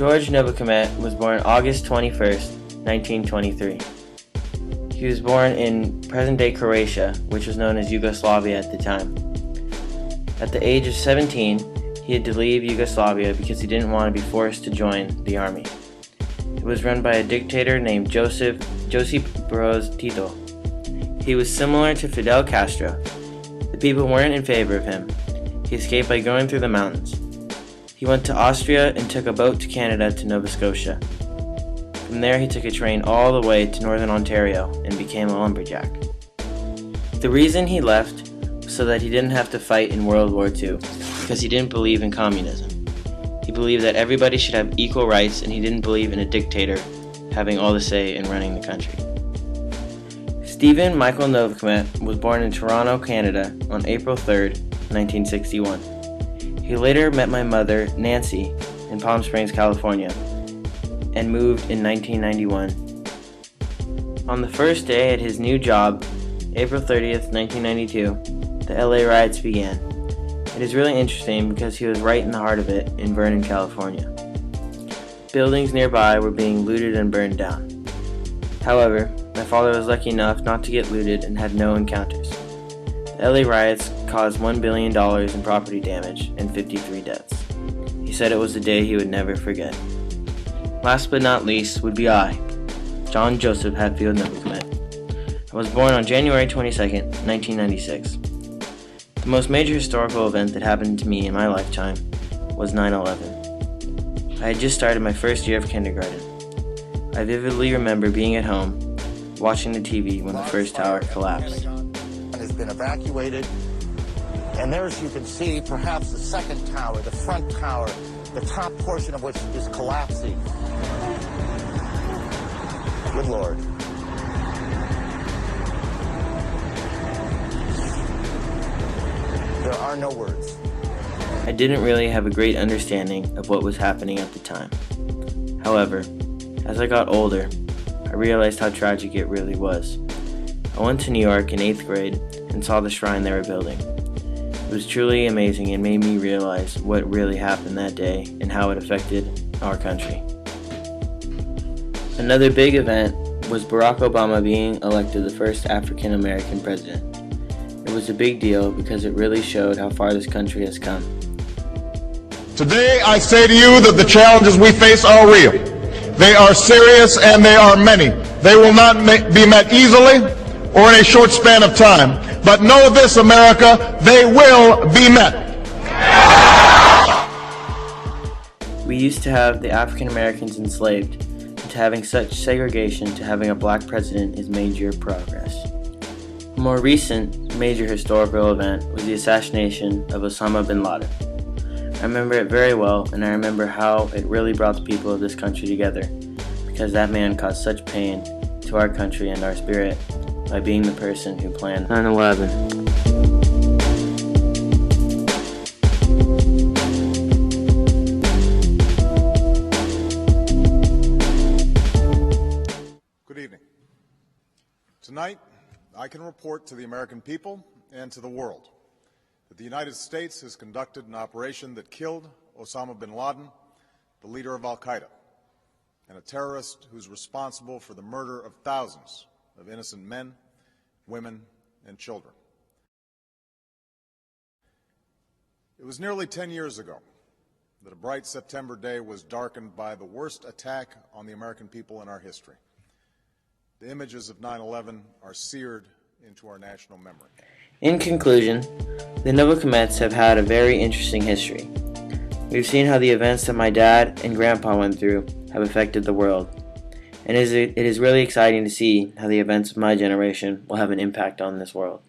George Novo was born August 21st, 1923. He was born in present-day Croatia, which was known as Yugoslavia at the time. At the age of 17, he had to leave Yugoslavia because he didn't want to be forced to join the army. It was run by a dictator named Josip Broz Tito. He was similar to Fidel Castro. The people weren't in favor of him. He escaped by going through the mountains. He went to Austria and took a boat to Canada to Nova Scotia. From there he took a train all the way to northern Ontario and became a lumberjack. The reason he left was so that he didn't have to fight in World War II, because he didn't believe in communism. He believed that everybody should have equal rights, and he didn't believe in a dictator having all the say in running the country. Stephen Michael Novo was born in Toronto, Canada on April 3rd, 1961. He later met my mother, Nancy, in Palm Springs, California, and moved in 1991. On the first day at his new job, April 30th, 1992, the LA riots began. It is really interesting because he was right in the heart of it in Vernon, California. Buildings nearby were being looted and burned down. However, my father was lucky enough not to get looted and had no encounters. The LA riots caused $1 billion in property damage and 53 deaths. He said it was a day he would never forget. Last but not least would be I, John Joseph Hatfield Novo. I was born on January 22nd, 1996. The most major historical event that happened to me in my lifetime was 9/11. I had just started my first year of kindergarten. I vividly remember being at home, watching the TV when the first tower collapsed. Has been evacuated, and there, as you can see, perhaps the second tower, the front tower, the top portion of which is collapsing. Good Lord. There are no words. I didn't really have a great understanding of what was happening at the time. However, as I got older, I realized how tragic it really was. I went to New York in 8th grade and saw the shrine they were building. It was truly amazing and made me realize what really happened that day and how it affected our country. Another big event was Barack Obama being elected the first African American president. It was a big deal because it really showed how far this country has come. Today I say to you that the challenges we face are real. They are serious and they are many. They will not be met easily or in a short span of time. But know this, America, they will be met. We used to have the African Americans enslaved, and to having such segregation to having a black president is major progress. A more recent major historical event was the assassination of Osama bin Laden. I remember it very well, and I remember how it really brought the people of this country together, because that man caused such pain to our country and our spirit by being the person who planned 9/11. Good evening. Tonight, I can report to the American people and to the world that the United States has conducted an operation that killed Osama bin Laden, the leader of Al-Qaeda, and a terrorist who's responsible for the murder of thousands of innocent men, women, and children. It was nearly 10 years ago that a bright September day was darkened by the worst attack on the American people in our history. The images of 9/11 are seared into our national memory. In conclusion, the Novo have had a very interesting history. We've seen how the events that my dad and grandpa went through have affected the world. And it is really exciting to see how the events of my generation will have an impact on this world.